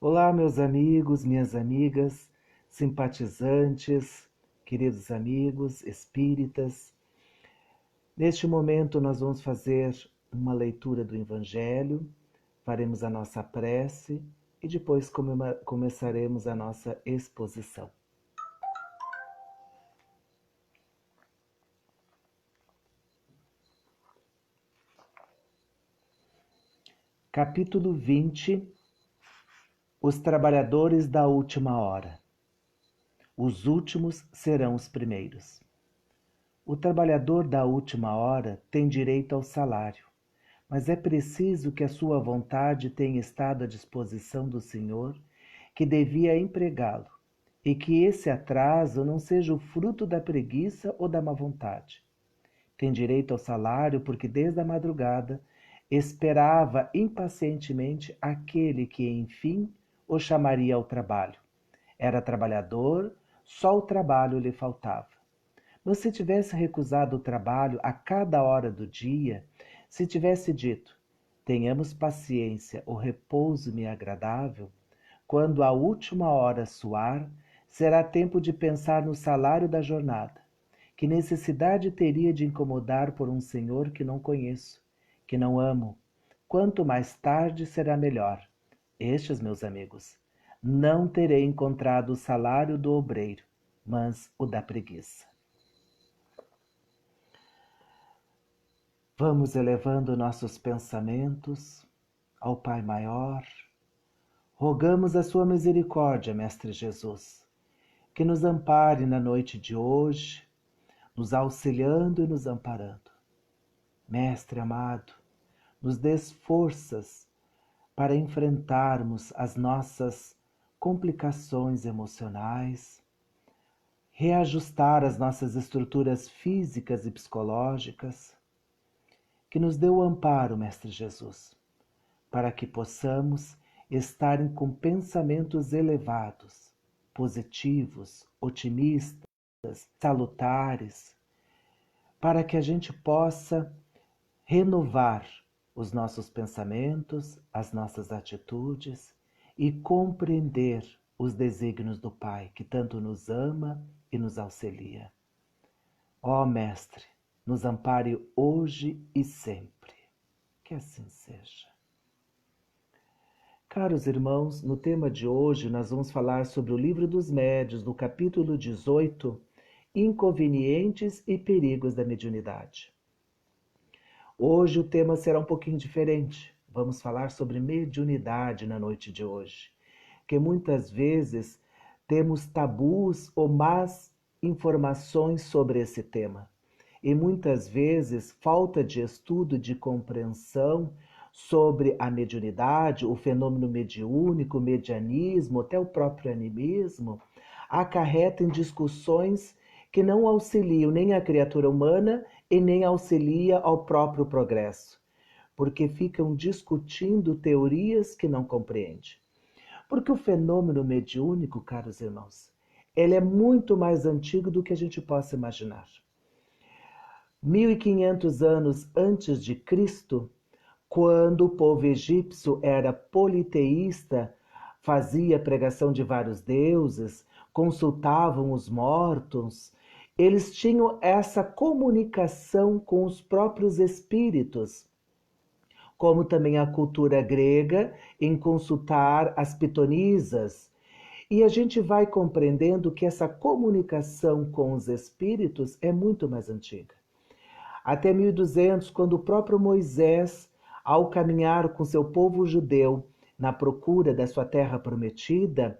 Olá, meus amigos, minhas amigas, simpatizantes, queridos amigos, espíritas. Neste momento, nós vamos fazer uma leitura do Evangelho, faremos a nossa prece e depois começaremos a nossa exposição. Capítulo 20. Os trabalhadores da última hora. Os últimos serão os primeiros. O trabalhador da última hora tem direito ao salário, mas é preciso que a sua vontade tenha estado à disposição do Senhor, que devia empregá-lo, e que esse atraso não seja o fruto da preguiça ou da má vontade. Tem direito ao salário porque desde a madrugada esperava impacientemente aquele que, enfim, o chamaria ao trabalho. Era trabalhador, só o trabalho lhe faltava. Mas se tivesse recusado o trabalho a cada hora do dia, se tivesse dito, tenhamos paciência, o repouso me é agradável, quando a última hora soar, será tempo de pensar no salário da jornada. Que necessidade teria de incomodar por um senhor que não conheço, que não amo? Quanto mais tarde será melhor. Estes, meus amigos, não terei encontrado o salário do obreiro, mas o da preguiça. Vamos elevando nossos pensamentos ao Pai Maior. Rogamos a sua misericórdia, Mestre Jesus, que nos ampare na noite de hoje, nos auxiliando e nos amparando. Mestre amado, nos dês forças para enfrentarmos as nossas complicações emocionais, reajustar as nossas estruturas físicas e psicológicas, que nos dê o amparo, Mestre Jesus, para que possamos estar com pensamentos elevados, positivos, otimistas, salutares, para que a gente possa renovar os nossos pensamentos, as nossas atitudes e compreender os desígnios do Pai, que tanto nos ama e nos auxilia. Ó Mestre, nos ampare hoje e sempre. Que assim seja. Caros irmãos, no tema de hoje nós vamos falar sobre o Livro dos Médiuns, no capítulo 18, Inconvenientes e Perigos da Mediunidade. Hoje o tema será um pouquinho diferente. Vamos falar sobre mediunidade na noite de hoje, que muitas vezes temos tabus ou más informações sobre esse tema. E muitas vezes falta de estudo, de compreensão sobre a mediunidade, o fenômeno mediúnico, o medianismo, até o próprio animismo, acarreta em discussões que não auxiliam nem a criatura humana e nem auxilia ao próprio progresso, porque ficam discutindo teorias que não compreende. Porque o fenômeno mediúnico, caros irmãos, ele é muito mais antigo do que a gente possa imaginar. 1500 anos antes de Cristo, quando o povo egípcio era politeísta, fazia pregação de vários deuses, consultavam os mortos, eles tinham essa comunicação com os próprios espíritos, como também a cultura grega em consultar as pitonisas. E a gente vai compreendendo que essa comunicação com os espíritos é muito mais antiga. Até 1200, quando o próprio Moisés, ao caminhar com seu povo judeu na procura da sua terra prometida,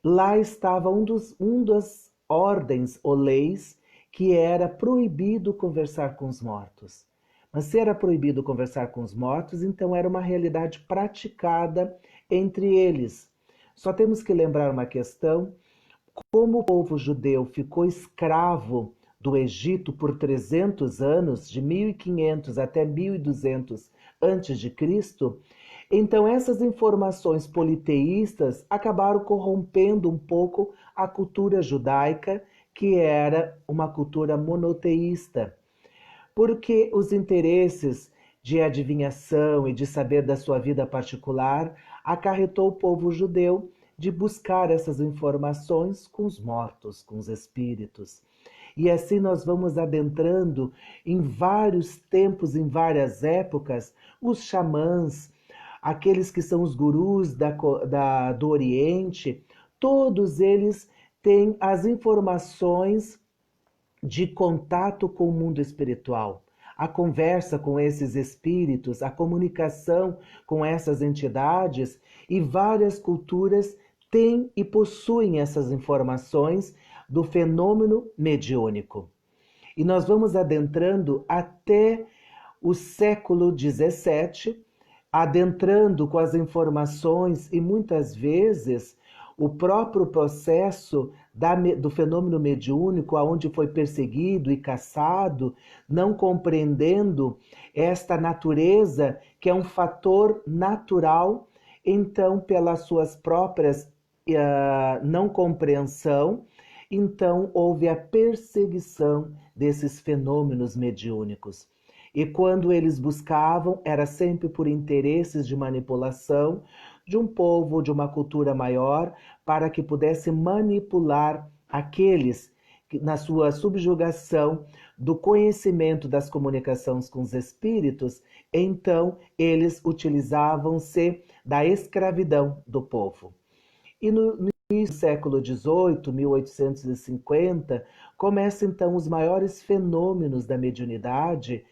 lá estava um das ordens ou leis que era proibido conversar com os mortos. Mas se era proibido conversar com os mortos, então era uma realidade praticada entre eles. Só temos que lembrar uma questão: como o povo judeu ficou escravo do Egito por 300 anos, de 1500 até 1200 antes de Cristo, então essas informações politeístas acabaram corrompendo um pouco a cultura judaica, que era uma cultura monoteísta, porque os interesses de adivinhação e de saber da sua vida particular, acarretou o povo judeu de buscar essas informações com os mortos, com os espíritos. E assim nós vamos adentrando em vários tempos, em várias épocas, os xamãs, aqueles que são os gurus do Oriente, todos eles têm as informações de contato com o mundo espiritual. A conversa com esses espíritos, a comunicação com essas entidades, e várias culturas têm e possuem essas informações do fenômeno mediúnico. E nós vamos adentrando até o século XVII, adentrando com as informações e muitas vezes o próprio processo do fenômeno mediúnico, aonde foi perseguido e caçado, não compreendendo esta natureza que é um fator natural, então pelas suas próprias não compreensão, então houve a perseguição desses fenômenos mediúnicos. E quando eles buscavam, era sempre por interesses de manipulação de um povo, de uma cultura maior, para que pudesse manipular aqueles que, na sua subjugação do conhecimento das comunicações com os espíritos, então eles utilizavam-se da escravidão do povo. E no início do século XVIII, 1850, começam então os maiores fenômenos da mediunidade,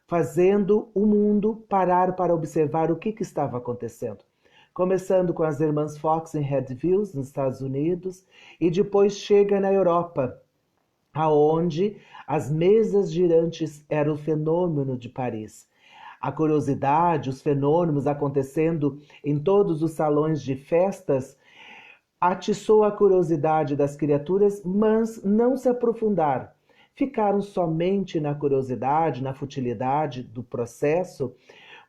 fazendo o mundo parar para observar o que estava acontecendo. Começando com as irmãs Fox em Haddonfield, nos Estados Unidos, e depois chega na Europa, aonde as mesas girantes eram o fenômeno de Paris. A curiosidade, os fenômenos acontecendo em todos os salões de festas, atiçou a curiosidade das criaturas, mas não se aprofundaram. Ficaram somente na curiosidade, na futilidade do processo,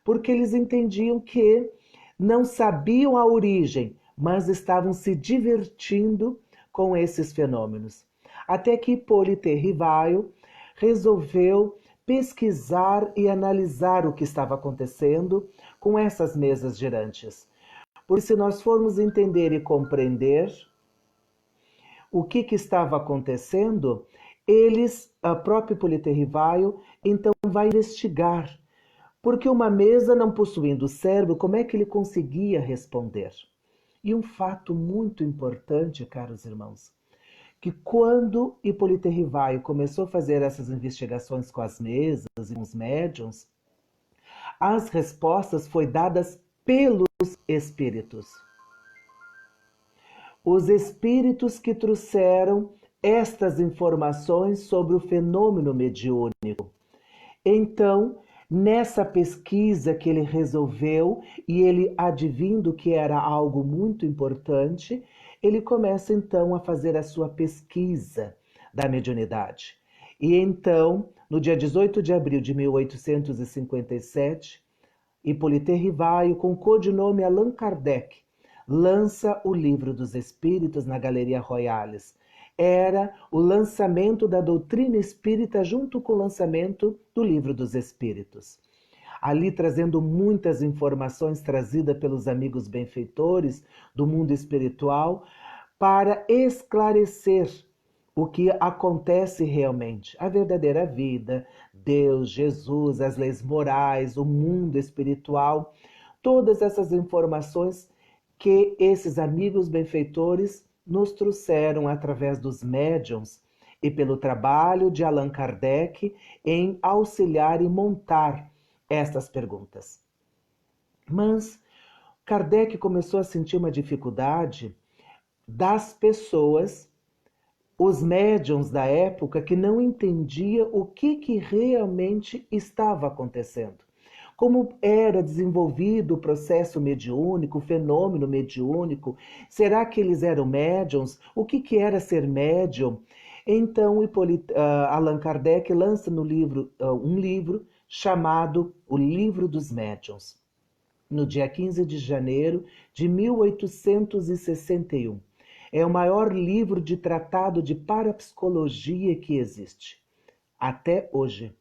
porque eles entendiam que não sabiam a origem, mas estavam se divertindo com esses fenômenos. Até que Hippolyte Rivaio resolveu pesquisar e analisar o que estava acontecendo com essas mesas girantes. Porque se nós formos entender e compreender o que estava acontecendo, a própria Hippolyte Rivaio, então vai investigar. Porque uma mesa não possuindo cérebro, como é que ele conseguia responder? E um fato muito importante, caros irmãos, que quando Hippolyte Rivaio começou a fazer essas investigações com as mesas e com os médiuns, as respostas foram dadas pelos espíritos. Os espíritos que trouxeram estas informações sobre o fenômeno mediúnico. Então, nessa pesquisa que ele resolveu, e ele adivinhando que era algo muito importante, ele começa então a fazer a sua pesquisa da mediunidade. E então, no dia 18 de abril de 1857, Hippolyte Rivaio, com o codinome Allan Kardec, lança o Livro dos Espíritos na Galeria Royales. Era o lançamento da doutrina espírita junto com o lançamento do Livro dos Espíritos. Ali trazendo muitas informações trazidas pelos amigos benfeitores do mundo espiritual para esclarecer o que acontece realmente, a verdadeira vida, Deus, Jesus, as leis morais, o mundo espiritual, todas essas informações que esses amigos benfeitores nos trouxeram através dos médiuns e pelo trabalho de Allan Kardec em auxiliar e montar estas perguntas. Mas Kardec começou a sentir uma dificuldade das pessoas, os médiuns da época, que não entendiam o que realmente estava acontecendo. Como era desenvolvido o processo mediúnico, o fenômeno mediúnico, será que eles eram médiuns? O que era ser médium? Então, Allan Kardec lança um livro chamado O Livro dos Médiuns, no dia 15 de janeiro de 1861. É o maior livro de tratado de parapsicologia que existe, até hoje.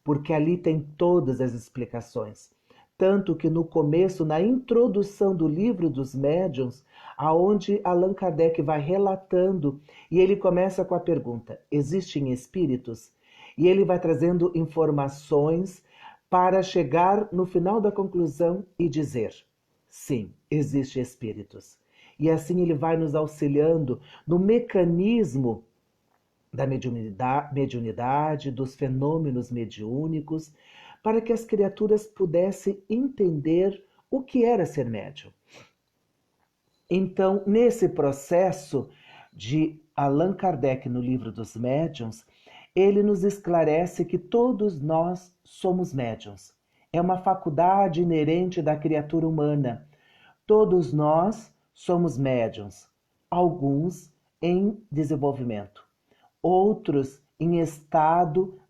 porque ali tem todas as explicações. Tanto que no começo, na introdução do livro dos médiuns, aonde Allan Kardec vai relatando, e ele começa com a pergunta: existem espíritos? E ele vai trazendo informações para chegar no final da conclusão e dizer: sim, existem espíritos. E assim ele vai nos auxiliando no mecanismo da mediunidade, dos fenômenos mediúnicos, para que as criaturas pudessem entender o que era ser médium. Então, nesse processo de Allan Kardec no Livro dos Médiuns, ele nos esclarece que todos nós somos médiuns. É uma faculdade inerente da criatura humana. Todos nós somos médiuns, alguns em desenvolvimento, outros em estado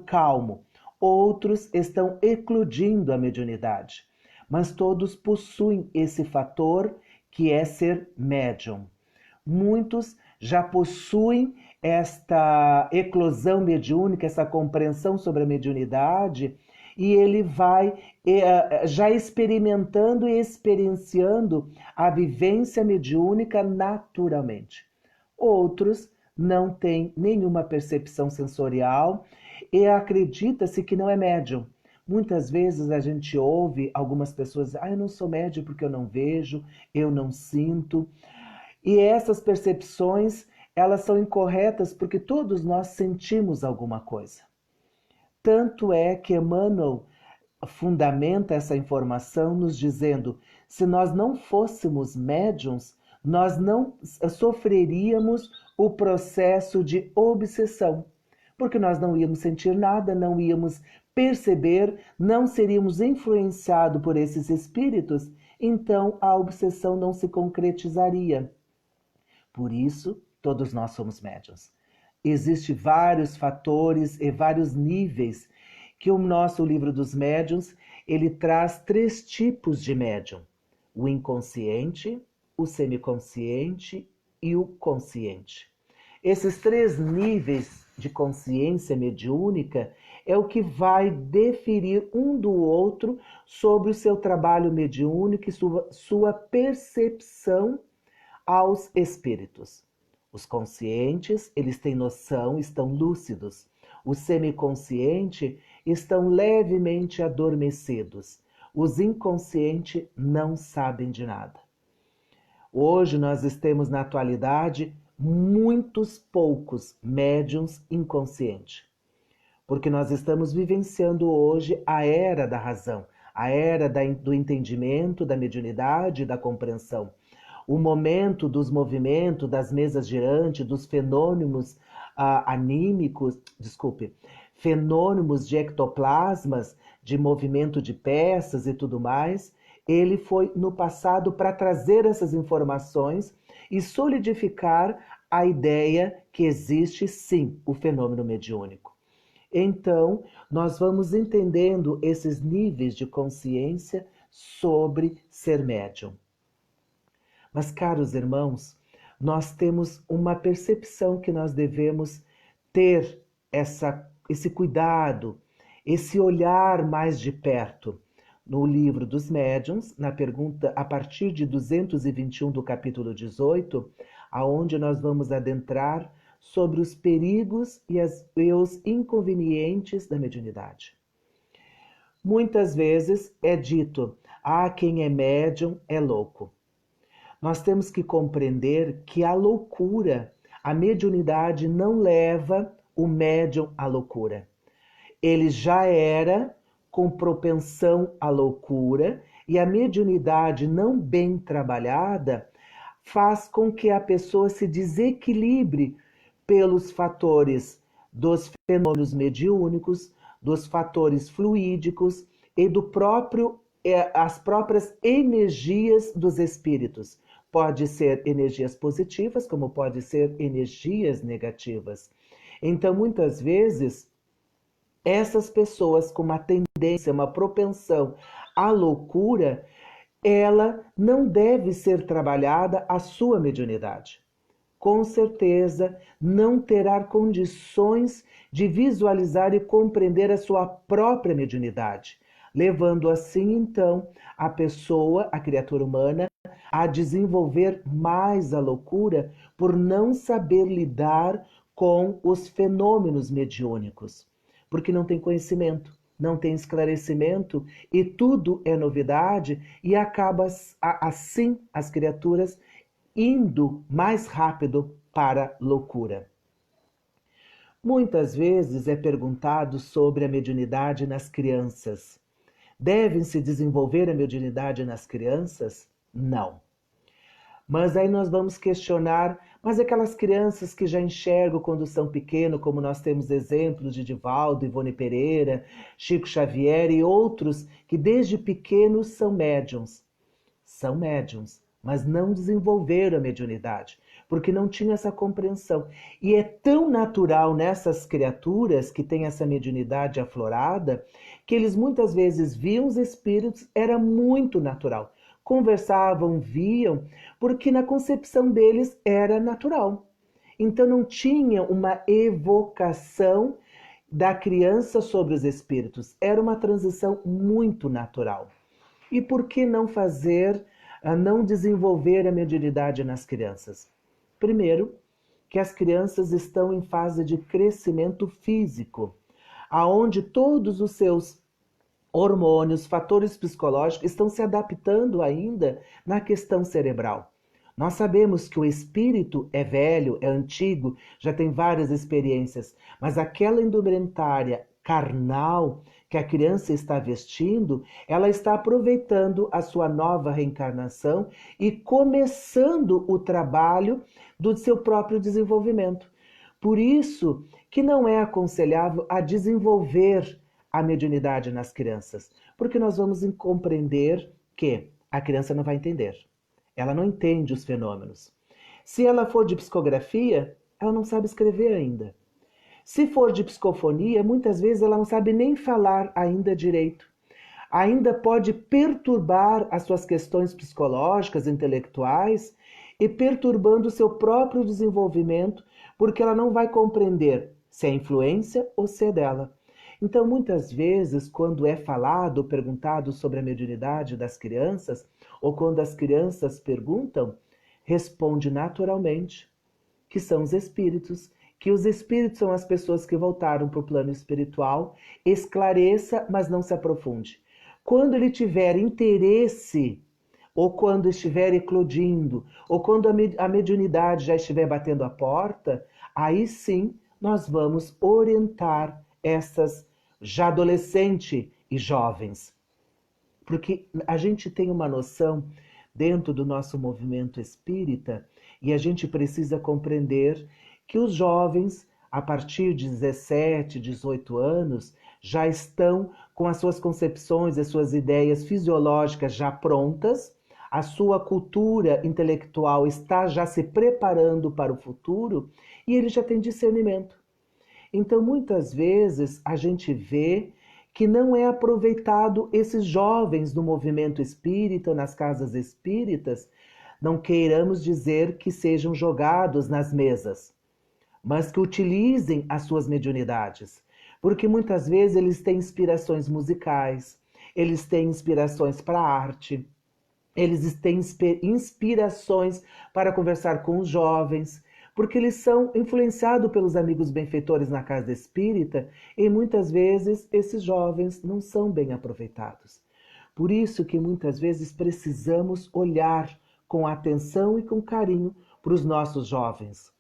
calmo, outros estão eclodindo a mediunidade, mas todos possuem esse fator que é ser médium. Muitos já possuem esta eclosão mediúnica, essa compreensão sobre a mediunidade, e ele vai já experimentando e experienciando a vivência mediúnica naturalmente. Outros não têm nenhuma percepção sensorial e acredita-se que não é médium. Muitas vezes a gente ouve algumas pessoas dizer: eu não sou médium porque eu não vejo, eu não sinto. E essas percepções, elas são incorretas porque todos nós sentimos alguma coisa. Tanto é que Emmanuel fundamenta essa informação nos dizendo: se nós não fôssemos médiuns, nós não sofreríamos o processo de obsessão, porque nós não íamos sentir nada, não íamos perceber, não seríamos influenciados por esses espíritos, então a obsessão não se concretizaria. Por isso, todos nós somos médiuns. Existem vários fatores e vários níveis que o nosso livro dos médiuns, ele traz 3 tipos de médium: o inconsciente, o semiconsciente e o consciente. Esses 3 níveis de consciência mediúnica é o que vai definir um do outro sobre o seu trabalho mediúnico e sua percepção aos espíritos. Os conscientes, eles têm noção, estão lúcidos. Os semiconscientes estão levemente adormecidos. Os inconscientes não sabem de nada. Hoje nós temos na atualidade muitos poucos médiuns inconscientes, porque nós estamos vivenciando hoje a era da razão, a era do entendimento, da mediunidade e da compreensão. O momento dos movimentos, das mesas girantes, dos fenômenos anímicos, fenômenos de ectoplasmas, de movimento de peças e tudo mais, ele foi no passado para trazer essas informações e solidificar a ideia que existe sim o fenômeno mediúnico. Então, nós vamos entendendo esses níveis de consciência sobre ser médium. Mas, caros irmãos, nós temos uma percepção que nós devemos ter esse cuidado, esse olhar mais de perto. No livro dos médiuns, na pergunta a partir de 221 do capítulo 18, aonde nós vamos adentrar sobre os perigos e os inconvenientes da mediunidade. Muitas vezes é dito: quem é médium é louco. Nós temos que compreender que a loucura, a mediunidade não leva o médium à loucura. Ele já era com propensão à loucura e a mediunidade não bem trabalhada faz com que a pessoa se desequilibre pelos fatores dos fenômenos mediúnicos, dos fatores fluídicos e as próprias energias dos espíritos. Pode ser energias positivas, como pode ser energias negativas. Então, muitas vezes, essas pessoas com uma tendência, uma propensão à loucura, ela não deve ser trabalhada a sua mediunidade. com certeza não terá condições de visualizar e compreender a sua própria mediunidade, levando assim então a pessoa, a criatura humana, a desenvolver mais a loucura por não saber lidar com os fenômenos mediúnicos, porque não tem conhecimento, não tem esclarecimento e tudo é novidade e acaba assim as criaturas indo mais rápido para a loucura. Muitas vezes é perguntado sobre a mediunidade nas crianças. Devem se desenvolver a mediunidade nas crianças? Não. Mas aí nós vamos questionar, mas aquelas crianças que já enxergam quando são pequenos, como nós temos exemplos de Divaldo, Ivone Pereira, Chico Xavier e outros que desde pequenos são médiuns. São médiuns, mas não desenvolveram a mediunidade, porque não tinham essa compreensão. E é tão natural nessas criaturas que têm essa mediunidade aflorada, que eles muitas vezes viam os espíritos, era muito natural. Conversavam, viam, porque na concepção deles era natural. Então não tinha uma evocação da criança sobre os espíritos. Era uma transição muito natural. E por que não fazer, não desenvolver a mediunidade nas crianças? Primeiro, que as crianças estão em fase de crescimento físico, aonde todos os seus hormônios, fatores psicológicos estão se adaptando ainda na questão cerebral. Nós sabemos que o espírito é velho, é antigo, já tem várias experiências, mas aquela indumentária carnal que a criança está vestindo, ela está aproveitando a sua nova reencarnação e começando o trabalho do seu próprio desenvolvimento. Por isso que não é aconselhável a desenvolver a mediunidade nas crianças, porque nós vamos compreender que a criança não vai entender. Ela não entende os fenômenos. Se ela for de psicografia, ela não sabe escrever ainda. Se for de psicofonia, muitas vezes ela não sabe nem falar ainda direito. Ainda pode perturbar as suas questões psicológicas, intelectuais e perturbando o seu próprio desenvolvimento, porque ela não vai compreender se é influência ou se é dela. Então, muitas vezes, quando é falado ou perguntado sobre a mediunidade das crianças, ou quando as crianças perguntam, responde naturalmente que são os espíritos, que os espíritos são as pessoas que voltaram para o plano espiritual, esclareça, mas não se aprofunde. Quando ele tiver interesse, ou quando estiver eclodindo, ou quando a mediunidade já estiver batendo a porta, aí sim nós vamos orientar essas já adolescentes e jovens. Porque a gente tem uma noção dentro do nosso movimento espírita e a gente precisa compreender que os jovens, a partir de 17, 18 anos, já estão com as suas concepções, as suas ideias fisiológicas já prontas, a sua cultura intelectual está já se preparando para o futuro e ele já tem discernimento. Então, muitas vezes, a gente vê que não é aproveitado esses jovens no movimento espírita, nas casas espíritas, não queiramos dizer que sejam jogados nas mesas, mas que utilizem as suas mediunidades, porque muitas vezes eles têm inspirações musicais, eles têm inspirações para a arte, eles têm inspirações para conversar com os jovens, porque eles são influenciados pelos amigos benfeitores na casa espírita e muitas vezes esses jovens não são bem aproveitados. Por isso que muitas vezes precisamos olhar com atenção e com carinho para os nossos jovens.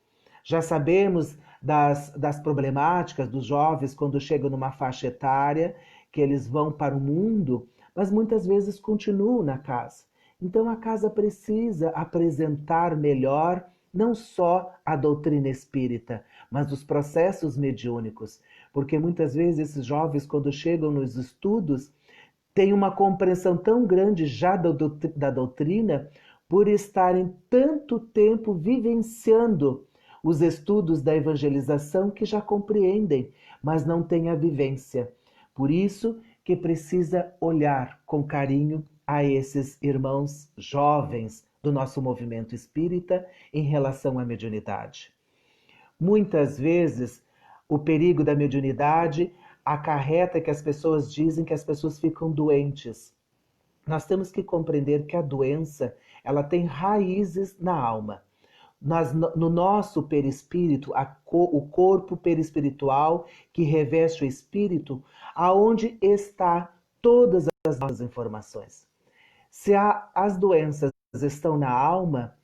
Já sabemos das problemáticas dos jovens quando chegam numa faixa etária, que eles vão para o mundo, mas muitas vezes continuam na casa. Então a casa precisa apresentar melhor não só a doutrina espírita, mas os processos mediúnicos, porque muitas vezes esses jovens, quando chegam nos estudos, têm uma compreensão tão grande já da doutrina, por estarem tanto tempo vivenciando os estudos da evangelização que já compreendem, mas não têm a vivência. Por isso que precisa olhar com carinho a esses irmãos jovens do nosso movimento espírita em relação à mediunidade. Muitas vezes, o perigo da mediunidade acarreta que as pessoas dizem que as pessoas ficam doentes. Nós temos que compreender que a doença, ela tem raízes na alma. No nosso perispírito, o corpo perispiritual que reveste o espírito, aonde está todas as nossas informações. Se as doenças estão na alma,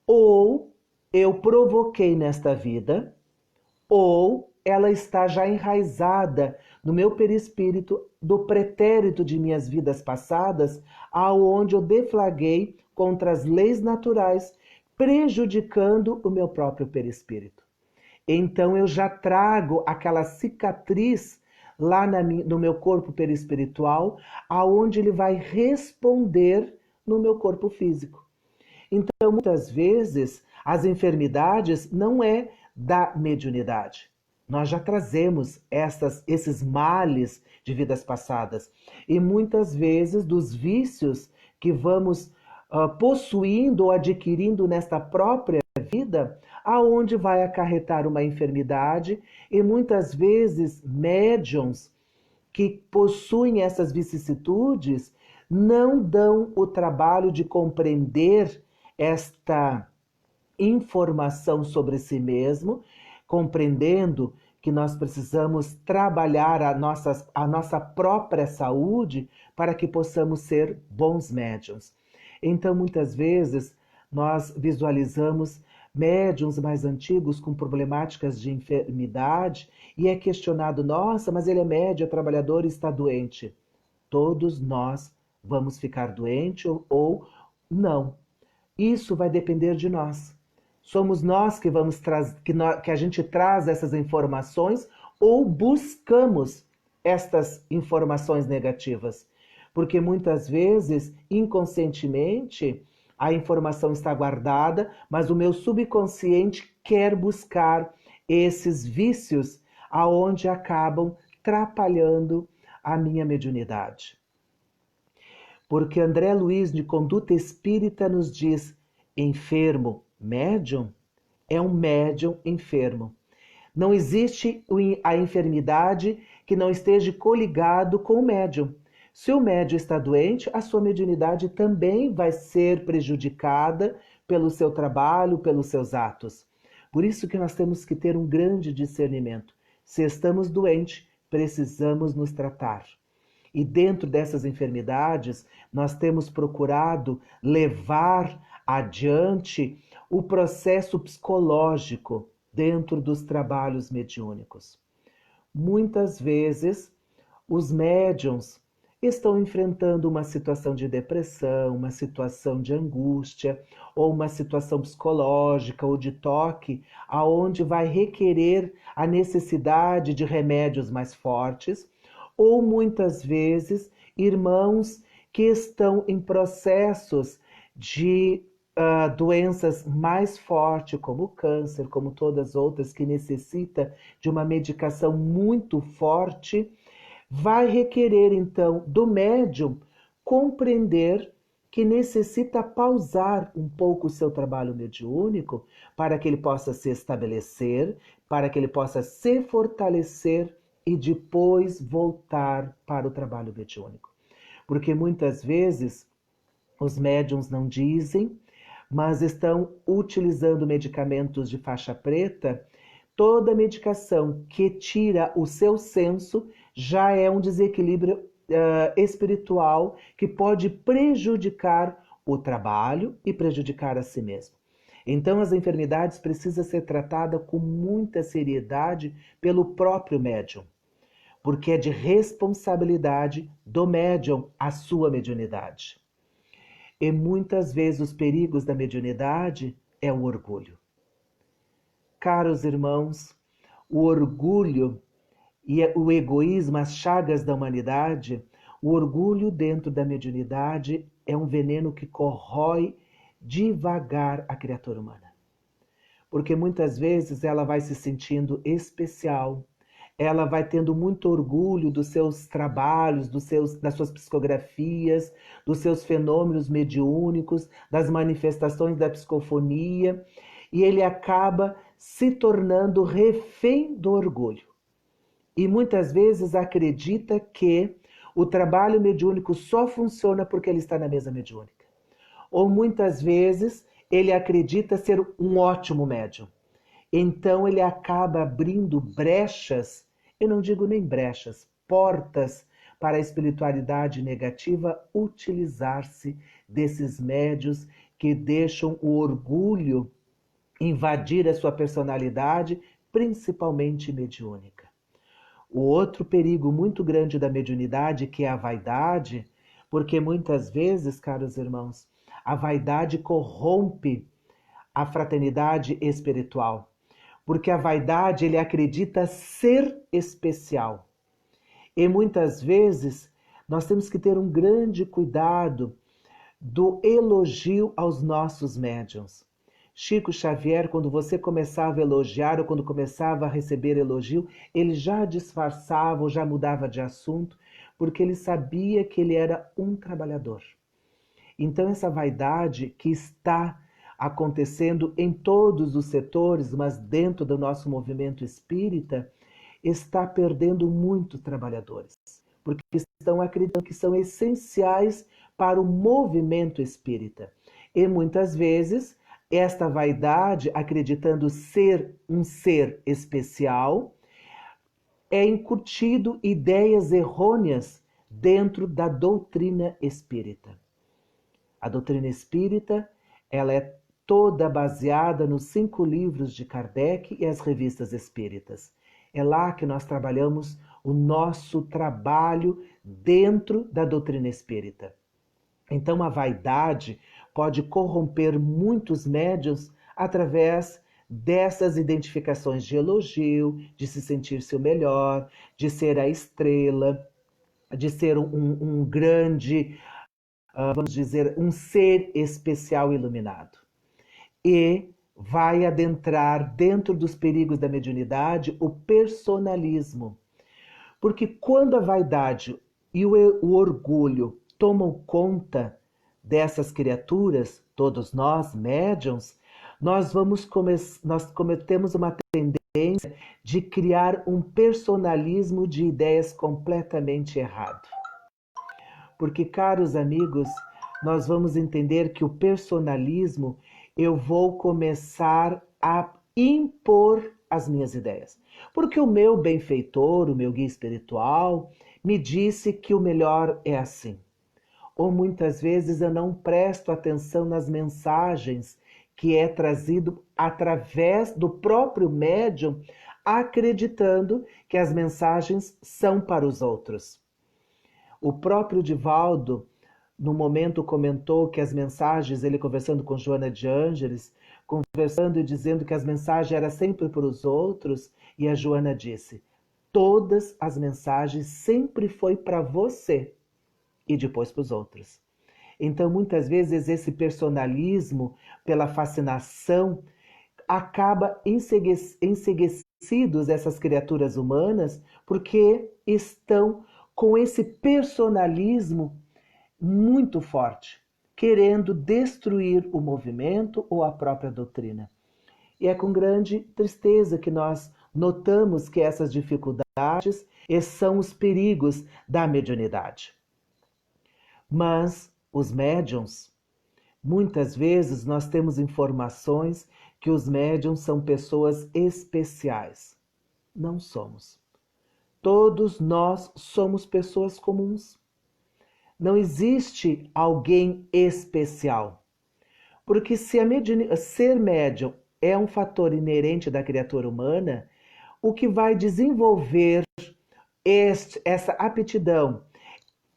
ou eu provoquei nesta vida, ou ela está já enraizada no meu perispírito do pretérito de minhas vidas passadas, aonde eu deflaguei contra as leis naturais, prejudicando o meu próprio perispírito. Então eu já trago aquela cicatriz lá no meu corpo perispiritual, aonde ele vai responder no meu corpo físico. Então, muitas vezes, as enfermidades não é da mediunidade. Nós já trazemos esses males de vidas passadas e muitas vezes dos vícios que vamos possuindo ou adquirindo nesta própria vida, aonde vai acarretar uma enfermidade e muitas vezes médiuns que possuem essas vicissitudes não dão o trabalho de compreender esta informação sobre si mesmo, compreendendo que nós precisamos trabalhar a nossa própria saúde para que possamos ser bons médiuns. Então, muitas vezes, nós visualizamos médiuns mais antigos com problemáticas de enfermidade e é questionado, nossa, mas ele é médium, é trabalhador e está doente. Todos nós vamos ficar doentes ou não. Isso vai depender de nós. Somos nós que que a gente traz essas informações ou buscamos estas informações negativas. Porque muitas vezes, inconscientemente, a informação está guardada, mas o meu subconsciente quer buscar esses vícios aonde acabam atrapalhando a minha mediunidade. Porque André Luiz, de Conduta Espírita, nos diz: enfermo, médium, é um médium enfermo. Não existe a enfermidade que não esteja coligado com o médium. Se o médium está doente, a sua mediunidade também vai ser prejudicada pelo seu trabalho, pelos seus atos. Por isso que nós temos que ter um grande discernimento. Se estamos doentes, precisamos nos tratar. E dentro dessas enfermidades, nós temos procurado levar adiante o processo psicológico dentro dos trabalhos mediúnicos. Muitas vezes, os médiuns estão enfrentando uma situação de depressão, uma situação de angústia, ou uma situação psicológica ou de toque, aonde vai requerer a necessidade de remédios mais fortes, ou muitas vezes irmãos que estão em processos de doenças mais fortes, como o câncer, como todas as outras, que necessita de uma medicação muito forte, vai requerer então do médium compreender que necessita pausar um pouco o seu trabalho mediúnico para que ele possa se estabelecer, para que ele possa se fortalecer e depois voltar para o trabalho mediúnico. Porque muitas vezes os médiuns não dizem, mas estão utilizando medicamentos de faixa preta. Toda medicação que tira o seu senso já é um desequilíbrio espiritual que pode prejudicar o trabalho e prejudicar a si mesmo. Então, as enfermidades precisam ser tratadas com muita seriedade pelo próprio médium, porque é de responsabilidade do médium a sua mediunidade. E muitas vezes os perigos da mediunidade é o orgulho. Caros irmãos, o orgulho e o egoísmo, as chagas da humanidade, o orgulho dentro da mediunidade é um veneno que corrói devagar a criatura humana. Porque muitas vezes ela vai se sentindo especial, ela vai tendo muito orgulho dos seus trabalhos, das suas psicografias, dos seus fenômenos mediúnicos, das manifestações da psicofonia, e ele acaba se tornando refém do orgulho. E muitas vezes acredita que o trabalho mediúnico só funciona porque ele está na mesa mediúnica. Ou muitas vezes ele acredita ser um ótimo médium. Então ele acaba abrindo brechas, eu não digo nem brechas, portas para a espiritualidade negativa utilizar-se desses médios que deixam o orgulho invadir a sua personalidade, principalmente mediúnica. O outro perigo muito grande da mediunidade, que é a vaidade, porque muitas vezes, caros irmãos, a vaidade corrompe a fraternidade espiritual. Porque a vaidade, ele acredita ser especial. E muitas vezes nós temos que ter um grande cuidado do elogio aos nossos médiuns. Chico Xavier, quando você começava a elogiar ou quando começava a receber elogio, ele já disfarçava ou já mudava de assunto, porque ele sabia que ele era um trabalhador. Então essa vaidade que está acontecendo em todos os setores, mas dentro do nosso movimento espírita, está perdendo muitos trabalhadores, porque estão acreditando que são essenciais para o movimento espírita. E muitas vezes, esta vaidade, acreditando ser um ser especial, é incutido ideias errôneas dentro da doutrina espírita. A doutrina espírita, ela é toda baseada nos 5 livros de Kardec e as revistas espíritas. É lá que nós trabalhamos o nosso trabalho dentro da doutrina espírita. Então a vaidade pode corromper muitos médiuns através dessas identificações de elogio, de se sentir-se o melhor, de ser a estrela, de ser um grande, vamos dizer, um ser especial iluminado. E vai adentrar dentro dos perigos da mediunidade o personalismo. Porque quando a vaidade e o orgulho tomam conta dessas criaturas, todos nós, médiuns, nós cometemos uma tendência de criar um personalismo de ideias completamente errado. Porque, caros amigos, nós vamos entender que o personalismo, eu vou começar a impor as minhas ideias. Porque o meu benfeitor, o meu guia espiritual, me disse que o melhor é assim. Ou muitas vezes eu não presto atenção nas mensagens que é trazido através do próprio médium, acreditando que as mensagens são para os outros. O próprio Divaldo, no momento, comentou que as mensagens, ele conversando com Joana de Ângeles, conversando e dizendo que as mensagens eram sempre para os outros, e a Joana disse: todas as mensagens sempre foi para você e depois para os outros. Então, muitas vezes, esse personalismo, pela fascinação, acaba enseguecidos essas criaturas humanas, porque estão com esse personalismo muito forte, querendo destruir o movimento ou a própria doutrina. E é com grande tristeza que nós notamos que essas dificuldades são os perigos da mediunidade. Mas os médiuns, muitas vezes nós temos informações que os médiuns são pessoas especiais. Não somos. Todos nós somos pessoas comuns. Não existe alguém especial. Porque se ser médium é um fator inerente da criatura humana, o que vai desenvolver essa aptidão,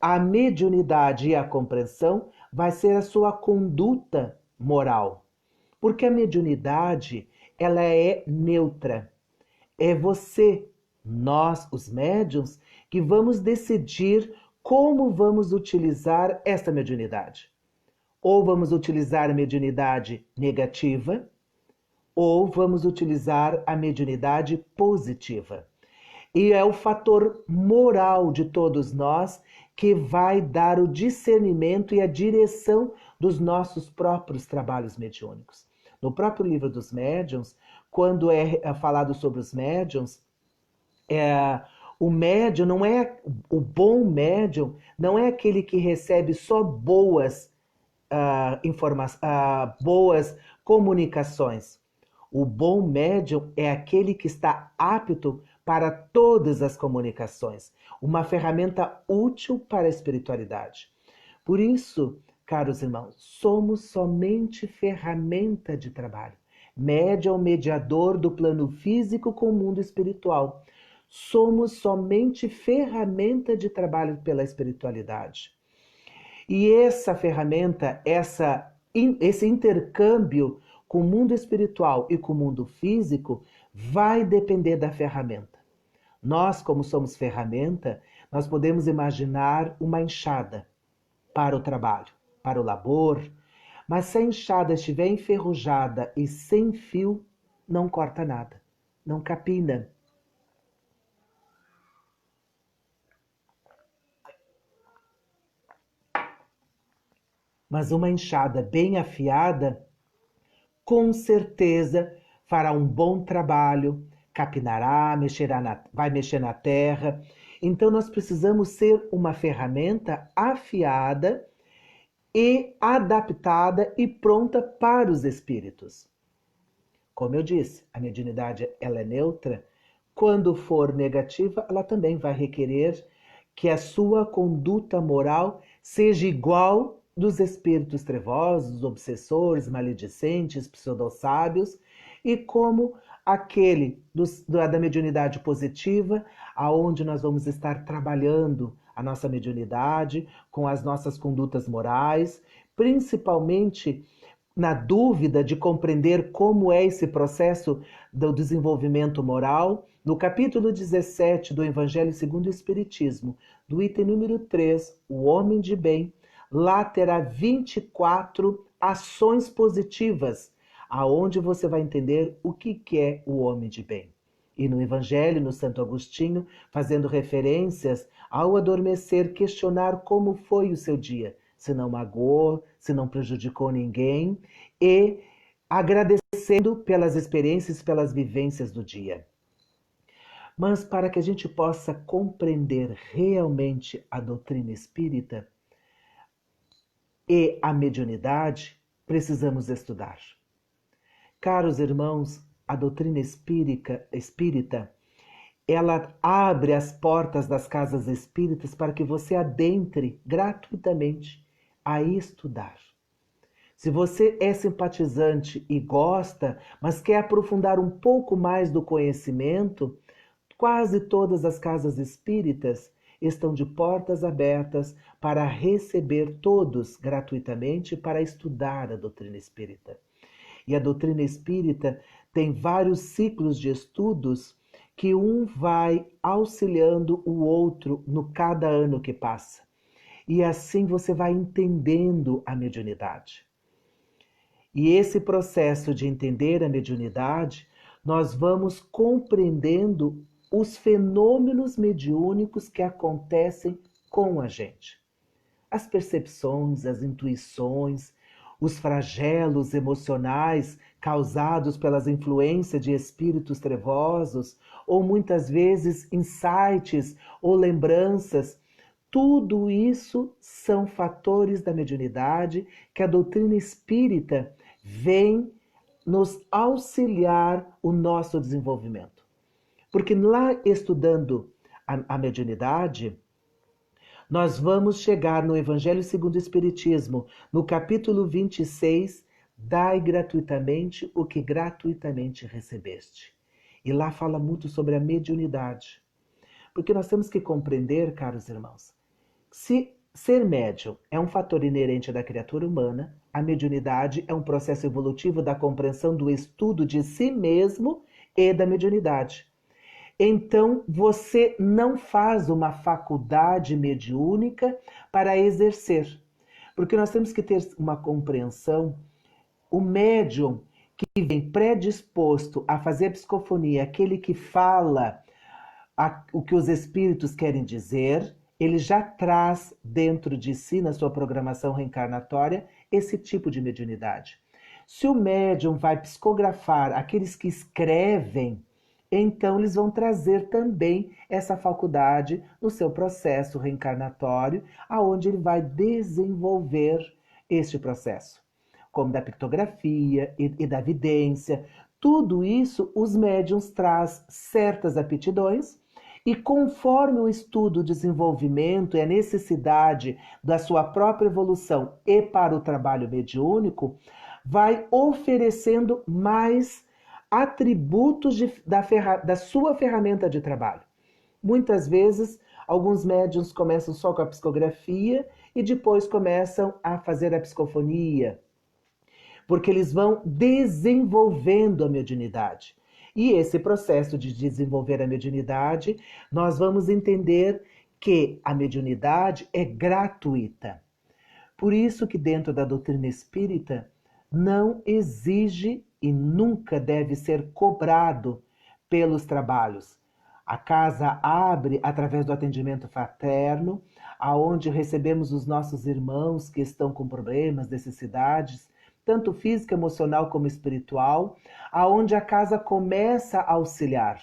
a mediunidade e a compreensão vai ser a sua conduta moral. Porque a mediunidade, ela é neutra. É você, nós, os médiuns, que vamos decidir como vamos utilizar esta mediunidade. Ou vamos utilizar a mediunidade negativa, ou vamos utilizar a mediunidade positiva. E é o fator moral de todos nós que vai dar o discernimento e a direção dos nossos próprios trabalhos mediúnicos. No próprio livro dos médiuns, quando é falado sobre os médiuns, o médium não é o bom médium, não é aquele que recebe só boas comunicações. O bom médium é aquele que está apto para todas as comunicações, uma ferramenta útil para a espiritualidade. Por isso, caros irmãos, somos somente ferramenta de trabalho. Médium é o mediador do plano físico com o mundo espiritual. Somos somente ferramenta de trabalho pela espiritualidade. E essa ferramenta, esse intercâmbio com o mundo espiritual e com o mundo físico vai depender da ferramenta. Nós, como somos ferramenta, nós podemos imaginar uma enxada para o trabalho, para o labor, mas se a enxada estiver enferrujada e sem fio, não corta nada, não capina. Mas uma enxada bem afiada, com certeza fará um bom trabalho, capinará, vai mexer na terra. Então nós precisamos ser uma ferramenta afiada e adaptada e pronta para os espíritos. Como eu disse, a mediunidade ela é neutra. Quando for negativa, ela também vai requerer que a sua conduta moral seja igual dos espíritos trevosos, obsessores, maledicentes, pseudo-sábios, e como aquele da mediunidade positiva, aonde nós vamos estar trabalhando a nossa mediunidade com as nossas condutas morais, principalmente na dúvida de compreender como é esse processo do desenvolvimento moral. No capítulo 17 do Evangelho segundo o Espiritismo, do item número 3, o homem de bem, lá terá 24 ações positivas, aonde você vai entender o que é o homem de bem. E no Evangelho, no Santo Agostinho, fazendo referências ao adormecer, questionar como foi o seu dia, se não magoou, se não prejudicou ninguém, e agradecendo pelas experiências, pelas vivências do dia. Mas para que a gente possa compreender realmente a doutrina espírita e a mediunidade, precisamos estudar. Caros irmãos, a doutrina espírita, ela abre as portas das casas espíritas para que você adentre gratuitamente a estudar. Se você é simpatizante e gosta, mas quer aprofundar um pouco mais do conhecimento, quase todas as casas espíritas estão de portas abertas para receber todos gratuitamente para estudar a doutrina espírita. E a doutrina espírita tem vários ciclos de estudos que um vai auxiliando o outro no cada ano que passa. E assim você vai entendendo a mediunidade. E esse processo de entender a mediunidade, nós vamos compreendendo os fenômenos mediúnicos que acontecem com a gente. As percepções, as intuições, os flagelos emocionais causados pelas influências de espíritos trevosos, ou muitas vezes insights ou lembranças, tudo isso são fatores da mediunidade que a doutrina espírita vem nos auxiliar o nosso desenvolvimento. Porque lá estudando a mediunidade, nós vamos chegar no Evangelho segundo o Espiritismo, no capítulo 26, dai gratuitamente o que gratuitamente recebeste. E lá fala muito sobre a mediunidade. Porque nós temos que compreender, caros irmãos, se ser médium é um fator inerente da criatura humana, a mediunidade é um processo evolutivo da compreensão do estudo de si mesmo e da mediunidade. Então, você não faz uma faculdade mediúnica para exercer, porque nós temos que ter uma compreensão. O médium que vem predisposto a fazer a psicofonia, aquele que fala o que os espíritos querem dizer, ele já traz dentro de si, na sua programação reencarnatória, esse tipo de mediunidade. Se o médium vai psicografar aqueles que escrevem, então eles vão trazer também essa faculdade no seu processo reencarnatório, aonde ele vai desenvolver este processo, como da pictografia e da vidência. Tudo isso os médiuns traz certas aptidões e conforme o estudo, o desenvolvimento e a necessidade da sua própria evolução e para o trabalho mediúnico, vai oferecendo mais atributos da sua ferramenta de trabalho. Muitas vezes, alguns médiuns começam só com a psicografia e depois começam a fazer a psicofonia, porque eles vão desenvolvendo a mediunidade. E esse processo de desenvolver a mediunidade, nós vamos entender que a mediunidade é gratuita. Por isso que dentro da doutrina espírita não exige e nunca deve ser cobrado pelos trabalhos. A casa abre através do atendimento fraterno, aonde recebemos os nossos irmãos que estão com problemas, necessidades, tanto física, emocional como espiritual, aonde a casa começa a auxiliar.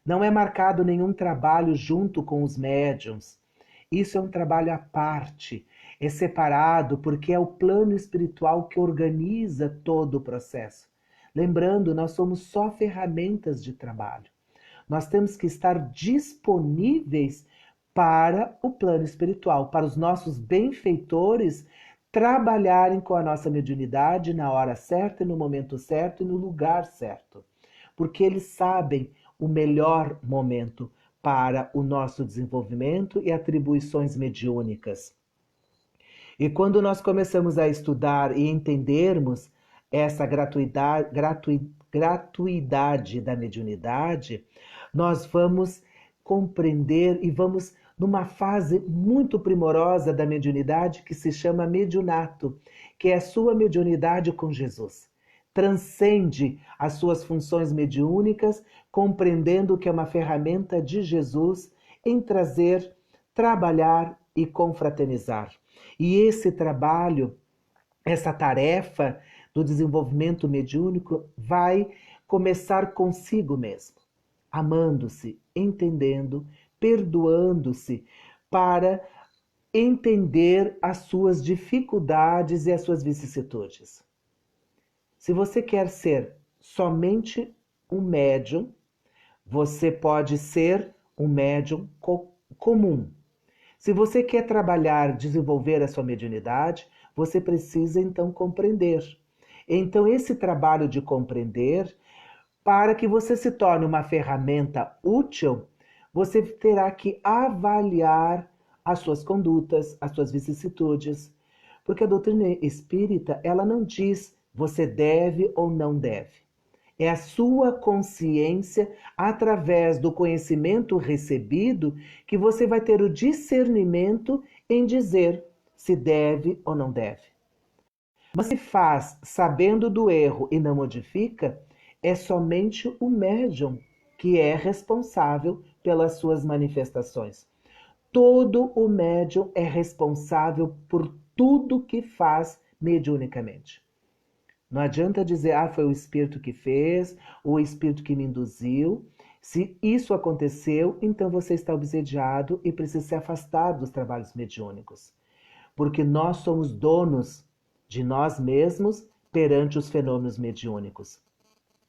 Não é marcado nenhum trabalho junto com os médiuns. Isso é um trabalho à parte, é separado porque é o plano espiritual que organiza todo o processo. Lembrando, nós somos só ferramentas de trabalho. Nós temos que estar disponíveis para o plano espiritual, para os nossos benfeitores trabalharem com a nossa mediunidade na hora certa, no momento certo e no lugar certo. Porque eles sabem o melhor momento para o nosso desenvolvimento e atribuições mediúnicas. E quando nós começamos a estudar e entendermos essa gratuidade da mediunidade, nós vamos compreender e vamos numa fase muito primorosa da mediunidade que se chama mediunato, que é a sua mediunidade com Jesus. Transcende as suas funções mediúnicas, compreendendo que é uma ferramenta de Jesus em trazer, trabalhar e confraternizar. E esse trabalho, essa tarefa do desenvolvimento mediúnico vai começar consigo mesmo, amando-se, entendendo, perdoando-se, para entender as suas dificuldades e as suas vicissitudes. Se você quer ser somente um médium, você pode ser um médium comum. Se você quer trabalhar, desenvolver a sua mediunidade, você precisa então compreender. Então esse trabalho de compreender, para que você se torne uma ferramenta útil, você terá que avaliar as suas condutas, as suas vicissitudes, porque a doutrina espírita, ela não diz você deve ou não deve. É a sua consciência, através do conhecimento recebido, que você vai ter o discernimento em dizer se deve ou não deve. Mas se faz sabendo do erro e não modifica, é somente o médium que é responsável pelas suas manifestações. Todo o médium é responsável por tudo que faz mediunicamente. Não adianta dizer, foi o espírito que fez, ou o espírito que me induziu. Se isso aconteceu, então você está obsediado e precisa se afastar dos trabalhos mediúnicos. Porque nós somos donos de nós mesmos perante os fenômenos mediúnicos.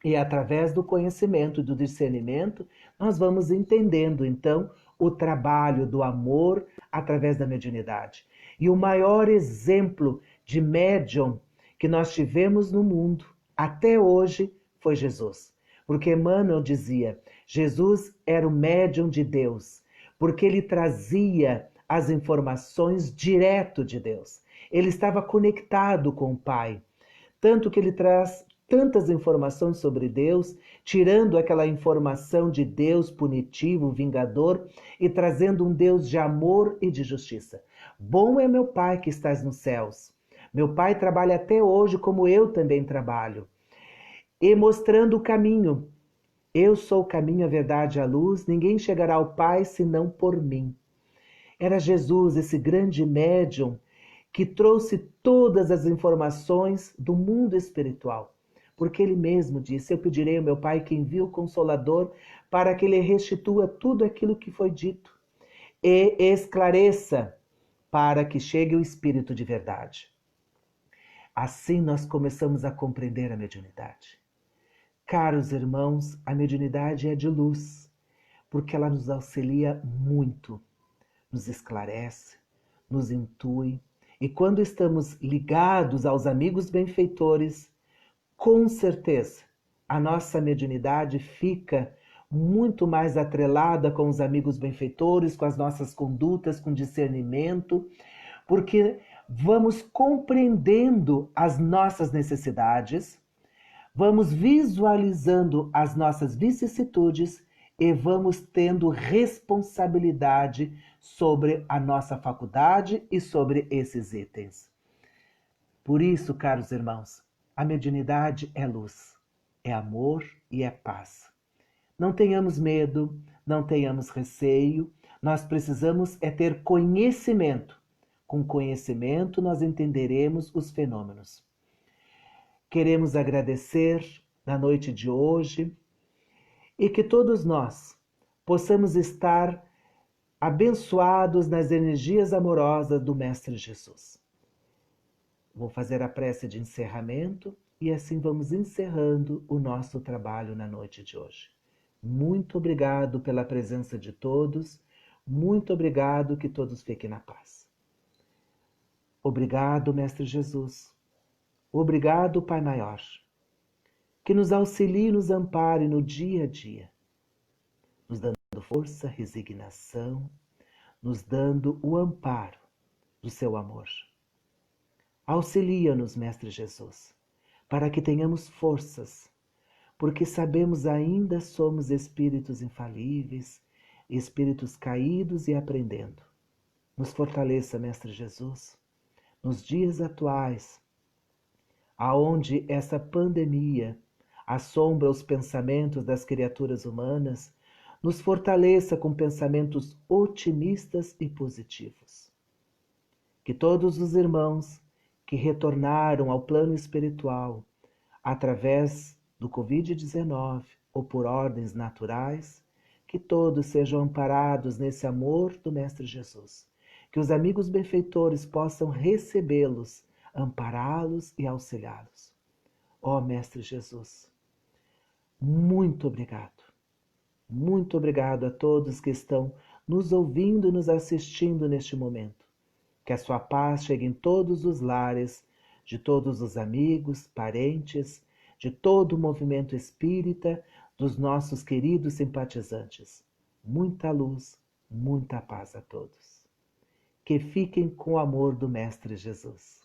E através do conhecimento e do discernimento, nós vamos entendendo, então, o trabalho do amor através da mediunidade. E o maior exemplo de médium que nós tivemos no mundo, até hoje, foi Jesus. Porque Emmanuel dizia, Jesus era o médium de Deus, porque ele trazia as informações direto de Deus. Ele estava conectado com o Pai, tanto que ele traz tantas informações sobre Deus, tirando aquela informação de Deus punitivo, vingador, e trazendo um Deus de amor e de justiça. Bom é meu Pai que estás nos céus. Meu Pai trabalha até hoje como eu também trabalho, e mostrando o caminho. Eu sou o caminho, a verdade e a luz, ninguém chegará ao Pai senão por mim. Era Jesus, esse grande médium, que trouxe todas as informações do mundo espiritual. Porque ele mesmo disse: eu pedirei ao meu Pai que envie o Consolador para que ele restitua tudo aquilo que foi dito e esclareça para que chegue o Espírito de verdade. Assim nós começamos a compreender a mediunidade. Caros irmãos, a mediunidade é de luz, porque ela nos auxilia muito, nos esclarece, nos intui, e quando estamos ligados aos amigos benfeitores, com certeza a nossa mediunidade fica muito mais atrelada com os amigos benfeitores, com as nossas condutas, com discernimento, porque vamos compreendendo as nossas necessidades, vamos visualizando as nossas vicissitudes e vamos tendo responsabilidade sobre a nossa faculdade e sobre esses itens. Por isso, caros irmãos, a mediunidade é luz, é amor e é paz. Não tenhamos medo, não tenhamos receio, nós precisamos é ter conhecimento. Com conhecimento nós entenderemos os fenômenos. Queremos agradecer na noite de hoje e que todos nós possamos estar abençoados nas energias amorosas do Mestre Jesus. Vou fazer a prece de encerramento e assim vamos encerrando o nosso trabalho na noite de hoje. Muito obrigado pela presença de todos, muito obrigado, que todos fiquem na paz. Obrigado, Mestre Jesus. Obrigado, Pai Maior, que nos auxilie e nos ampare no dia a dia, nos dando força, resignação, nos dando o amparo do seu amor. Auxilia-nos, Mestre Jesus, para que tenhamos forças, porque sabemos ainda somos espíritos infalíveis, espíritos caídos e aprendendo. Nos fortaleça, Mestre Jesus, nos dias atuais, aonde essa pandemia assombra os pensamentos das criaturas humanas, nos fortaleça com pensamentos otimistas e positivos. Que todos os irmãos que retornaram ao plano espiritual através do Covid-19 ou por ordens naturais, que todos sejam amparados nesse amor do Mestre Jesus. Que os amigos benfeitores possam recebê-los, ampará-los e auxiliá-los. Ó Mestre Jesus, muito obrigado. Muito obrigado a todos que estão nos ouvindo e nos assistindo neste momento. Que a sua paz chegue em todos os lares, de todos os amigos, parentes, de todo o movimento espírita, dos nossos queridos simpatizantes. Muita luz, muita paz a todos. Que fiquem com o amor do Mestre Jesus.